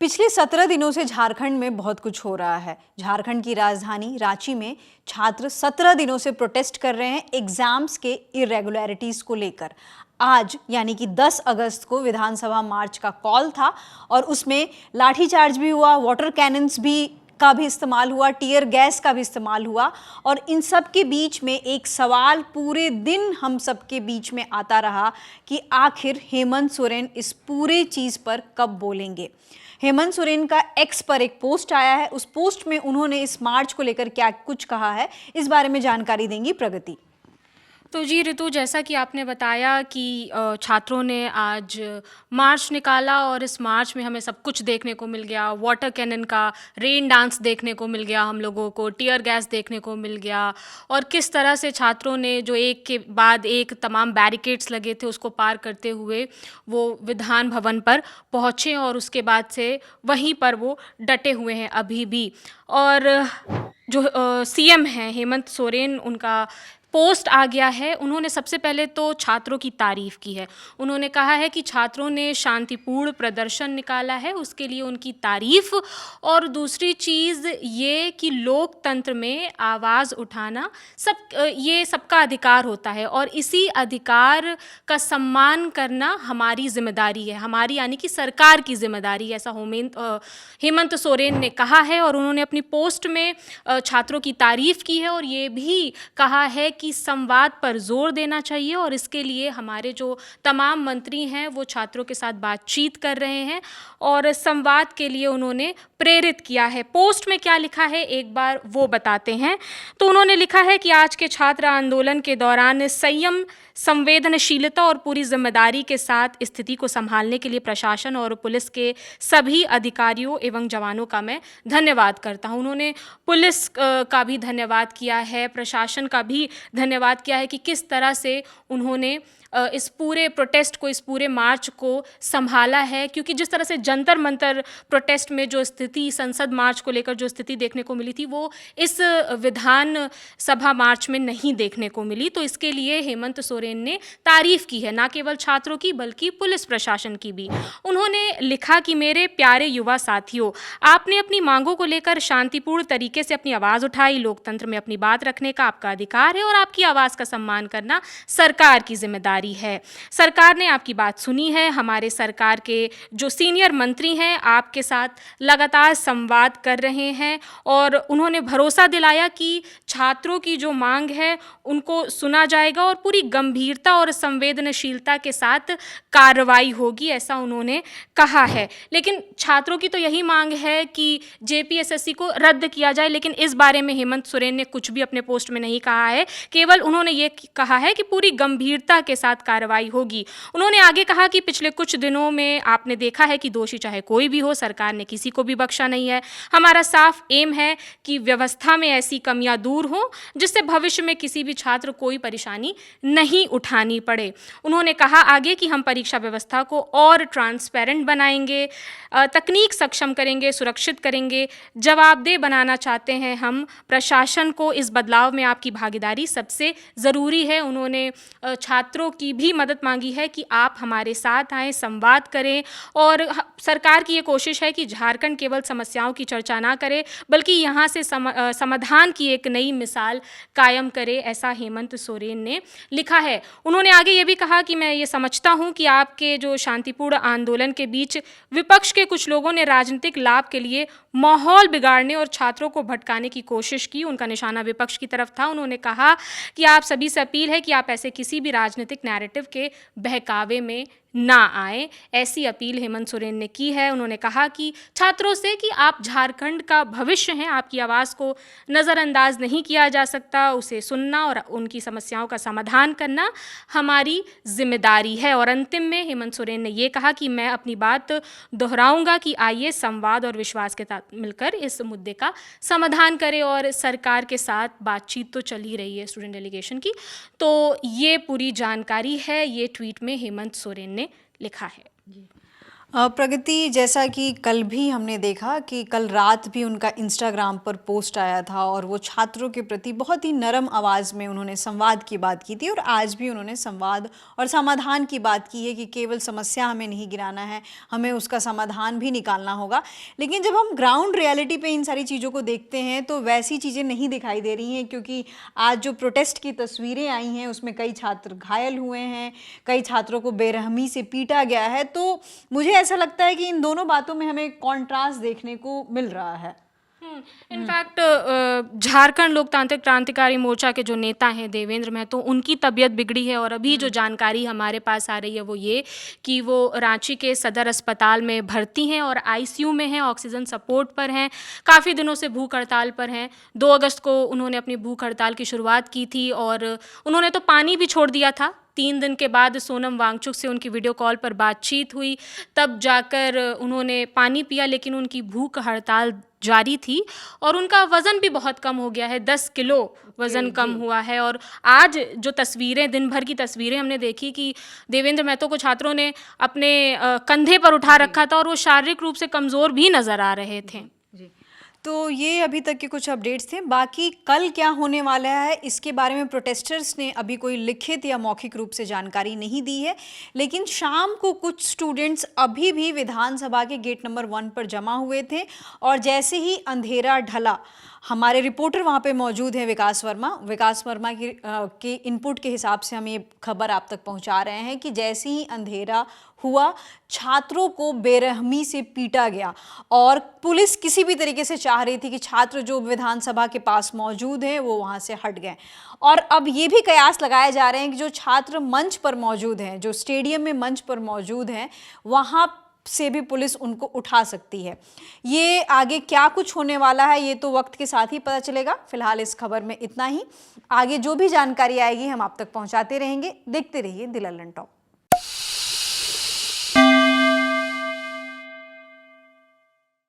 पिछले 17 दिनों से झारखंड में बहुत कुछ हो रहा है। झारखंड की राजधानी रांची में छात्र 17 दिनों से प्रोटेस्ट कर रहे हैं एग्जाम्स के इरेगुलरिटीज को लेकर। आज यानी कि 10 अगस्त को विधानसभा मार्च का कॉल था और उसमें लाठीचार्ज भी हुआ, वाटर कैनन्स का भी इस्तेमाल हुआ, टीयर गैस का भी इस्तेमाल हुआ। और इन सब के बीच में एक सवाल पूरे दिन हम सब के बीच में आता रहा कि आखिर हेमंत सोरेन इस पूरे चीज पर कब बोलेंगे। हेमंत सोरेन का एक्स पर एक पोस्ट आया है, उस पोस्ट में उन्होंने इस मार्च को लेकर क्या कुछ कहा है, इस बारे में जानकारी देंगी प्रगति। तो जी ऋतु, जैसा कि आपने बताया कि छात्रों ने आज मार्च निकाला और इस मार्च में हमें सब कुछ देखने को मिल गया। वाटर कैनन का रेन डांस देखने को मिल गया, हम लोगों को टीयर गैस देखने को मिल गया और किस तरह से छात्रों ने जो एक के बाद एक तमाम बैरिकेड्स लगे थे उसको पार करते हुए वो विधान भवन पर पहुँचे और उसके बाद से वहीं पर वो डटे हुए हैं अभी भी। और जो सीएम हैं हेमंत सोरेन, उनका पोस्ट आ गया है। उन्होंने सबसे पहले तो छात्रों की तारीफ़ की है। उन्होंने कहा है कि छात्रों ने शांतिपूर्ण प्रदर्शन निकाला है, उसके लिए उनकी तारीफ़। और दूसरी चीज़ ये कि लोकतंत्र में आवाज़ उठाना ये सबका अधिकार होता है और इसी अधिकार का सम्मान करना हमारी जिम्मेदारी है, हमारी यानी कि सरकार की जिम्मेदारी है, ऐसा हेमंत सोरेन ने कहा है। और उन्होंने अपनी पोस्ट में छात्रों की तारीफ़ की है और ये भी कहा है कि संवाद पर जोर देना चाहिए और इसके लिए हमारे जो तमाम मंत्री हैं वो छात्रों के साथ बातचीत कर रहे हैं और संवाद के लिए उन्होंने प्रेरित किया है। पोस्ट में क्या लिखा है एक बार वो बताते हैं। तो उन्होंने लिखा है कि आज के छात्र आंदोलन के दौरान संयम, संवेदनशीलता और पूरी जिम्मेदारी के साथ स्थिति को संभालने के लिए प्रशासन और पुलिस के सभी अधिकारियों एवं जवानों का मैं धन्यवाद करता हूँ। उन्होंने पुलिस का भी धन्यवाद किया है, प्रशासन का भी धन्यवाद किया है कि किस तरह से उन्होंने इस पूरे प्रोटेस्ट को, इस पूरे मार्च को संभाला है। क्योंकि जिस तरह से जंतर मंतर प्रोटेस्ट में जो स्थिति, संसद मार्च को लेकर जो स्थिति देखने को मिली थी वो इस विधान सभा मार्च में नहीं देखने को मिली। तो इसके लिए हेमंत सोरेन ने तारीफ़ की है, ना केवल छात्रों की बल्कि पुलिस प्रशासन की भी। उन्होंने लिखा कि मेरे प्यारे युवा साथियों, आपने अपनी मांगों को लेकर शांतिपूर्ण तरीके से अपनी आवाज़ उठाई। लोकतंत्र में अपनी बात रखने का आपका अधिकार है और आपकी आवाज़ का सम्मान करना सरकार की जिम्मेदारी है। सरकार ने आपकी बात सुनी है। हमारे सरकार के जो सीनियर मंत्री हैं आपके साथ लगातार संवाद कर रहे हैं और उन्होंने भरोसा दिलाया कि छात्रों की जो मांग है उनको सुना जाएगा और पूरी गंभीरता और संवेदनशीलता के साथ कार्रवाई होगी, ऐसा उन्होंने कहा है। लेकिन छात्रों की तो यही मांग है कि जेपीएसएससी को रद्द किया जाए, लेकिन इस बारे में हेमंत सोरेन ने कुछ भी अपने पोस्ट में नहीं कहा है। केवल उन्होंने ये कहा है कि पूरी गंभीरता के साथ कार्रवाई होगी। उन्होंने आगे कहा कि पिछले कुछ दिनों में आपने देखा है कि दोषी चाहे कोई भी हो, सरकार ने किसी को भी बख्शा नहीं है। हमारा साफ एम है कि व्यवस्था में ऐसी कमियां दूर हों जिससे भविष्य में किसी भी छात्र को कोई परेशानी नहीं उठानी पड़े। उन्होंने कहा आगे कि हम परीक्षा व्यवस्था को और ट्रांसपेरेंट बनाएंगे, तकनीक सक्षम करेंगे, सुरक्षित करेंगे, जवाबदेह बनाना चाहते हैं हम प्रशासन को। इस बदलाव में आपकी भागीदारी सबसे ज़रूरी है। उन्होंने छात्रों की भी मदद मांगी है कि आप हमारे साथ आएँ, संवाद करें। और सरकार की ये कोशिश है कि झारखंड केवल समस्याओं की चर्चा ना करे बल्कि यहाँ से समाधान की एक नई मिसाल कायम करे, ऐसा हेमंत सोरेन ने लिखा है। उन्होंने आगे ये भी कहा कि मैं ये समझता हूँ कि आपके जो शांतिपूर्ण आंदोलन के बीच विपक्ष के कुछ लोगों ने राजनीतिक लाभ के लिए माहौल बिगाड़ने और छात्रों को भटकाने की कोशिश की। उनका निशाना विपक्ष की तरफ था। उन्होंने कहा कि आप सभी से अपील है कि आप ऐसे किसी भी राजनीतिक नैरेटिव के बहकावे में ना आए, ऐसी अपील हेमंत सोरेन ने की है। उन्होंने कहा कि छात्रों से कि आप झारखंड का भविष्य हैं, आपकी आवाज़ को नज़रअंदाज नहीं किया जा सकता, उसे सुनना और उनकी समस्याओं का समाधान करना हमारी जिम्मेदारी है। और अंतिम में हेमंत सोरेन ने ये कहा कि मैं अपनी बात दोहराऊंगा कि आइए संवाद और विश्वास के साथ मिलकर इस मुद्दे का समाधान करें। और सरकार के साथ बातचीत तो चल ही रही है स्टूडेंट डेलीगेशन की। तो ये पूरी जानकारी है, ये ट्वीट में हेमंत सोरेन ने लिखा है। प्रगति, जैसा कि कल भी हमने देखा कि कल रात भी उनका इंस्टाग्राम पर पोस्ट आया था और वो छात्रों के प्रति बहुत ही नरम आवाज़ में उन्होंने संवाद की बात की थी और आज भी उन्होंने संवाद और समाधान की बात की है कि केवल समस्या हमें नहीं गिराना है, हमें उसका समाधान भी निकालना होगा। लेकिन जब हम ग्राउंड रियलिटी पे इन सारी चीज़ों को देखते हैं तो वैसी चीज़ें नहीं दिखाई दे रही हैं, क्योंकि आज जो प्रोटेस्ट की तस्वीरें आई हैं उसमें कई छात्र घायल हुए हैं, कई छात्रों को बेरहमी से पीटा गया है। तो मुझे ऐसा लगता है कि इन दोनों बातों में हमें कॉन्ट्रास्ट देखने को मिल रहा है। इनफैक्ट झारखंड लोकतांत्रिक क्रांतिकारी मोर्चा के जो नेता हैं देवेंद्र महतो, उनकी तबीयत बिगड़ी है और अभी जो जानकारी हमारे पास आ रही है वो ये कि वो रांची के सदर अस्पताल में भर्ती हैं और आईसीयू में हैं, ऑक्सीजन सपोर्ट पर हैं, काफ़ी दिनों से भूख हड़ताल पर हैं। 2 अगस्त को उन्होंने अपनी भूख हड़ताल की शुरुआत की थी और उन्होंने तो पानी भी छोड़ दिया था। 3 दिन के बाद सोनम वांगचुक से उनकी वीडियो कॉल पर बातचीत हुई, तब जाकर उन्होंने पानी पिया, लेकिन उनकी भूख हड़ताल जारी थी और उनका वज़न भी बहुत कम हो गया है, 10 किलो वज़न कम हुआ है। और आज जो तस्वीरें, दिन भर की तस्वीरें हमने देखी कि देवेंद्र महतो को छात्रों ने अपने कंधे पर उठा रखा था और वो शारीरिक रूप से कमज़ोर भी नज़र आ रहे थे। जी, तो ये अभी तक के कुछ अपडेट्स थे। बाकी कल क्या होने वाला है इसके बारे में प्रोटेस्टर्स ने अभी कोई लिखित या मौखिक रूप से जानकारी नहीं दी है, लेकिन शाम को कुछ स्टूडेंट्स अभी भी विधानसभा के गेट नंबर 1 पर जमा हुए थे और जैसे ही अंधेरा ढला, हमारे रिपोर्टर वहाँ पे मौजूद हैं विकास वर्मा के इनपुट के हिसाब से हम ये खबर आप तक पहुँचा रहे हैं कि जैसे ही अंधेरा हुआ, छात्रों को बेरहमी से पीटा गया और पुलिस किसी भी तरीके से चाह रही थी कि छात्र जो विधानसभा के पास मौजूद हैं वो वहाँ से हट गए। और अब ये भी कयास लगाए जा रहे हैं कि जो छात्र मंच पर मौजूद हैं, जो स्टेडियम में मंच पर मौजूद हैं, वहाँ से भी पुलिस उनको उठा सकती है। ये आगे क्या कुछ होने वाला है ये तो वक्त के साथ ही पता चलेगा। फिलहाल इस खबर में इतना ही। आगे जो भी जानकारी आएगी हम आप तक पहुंचाते रहेंगे। देखते रहिए द लल्लन टॉप।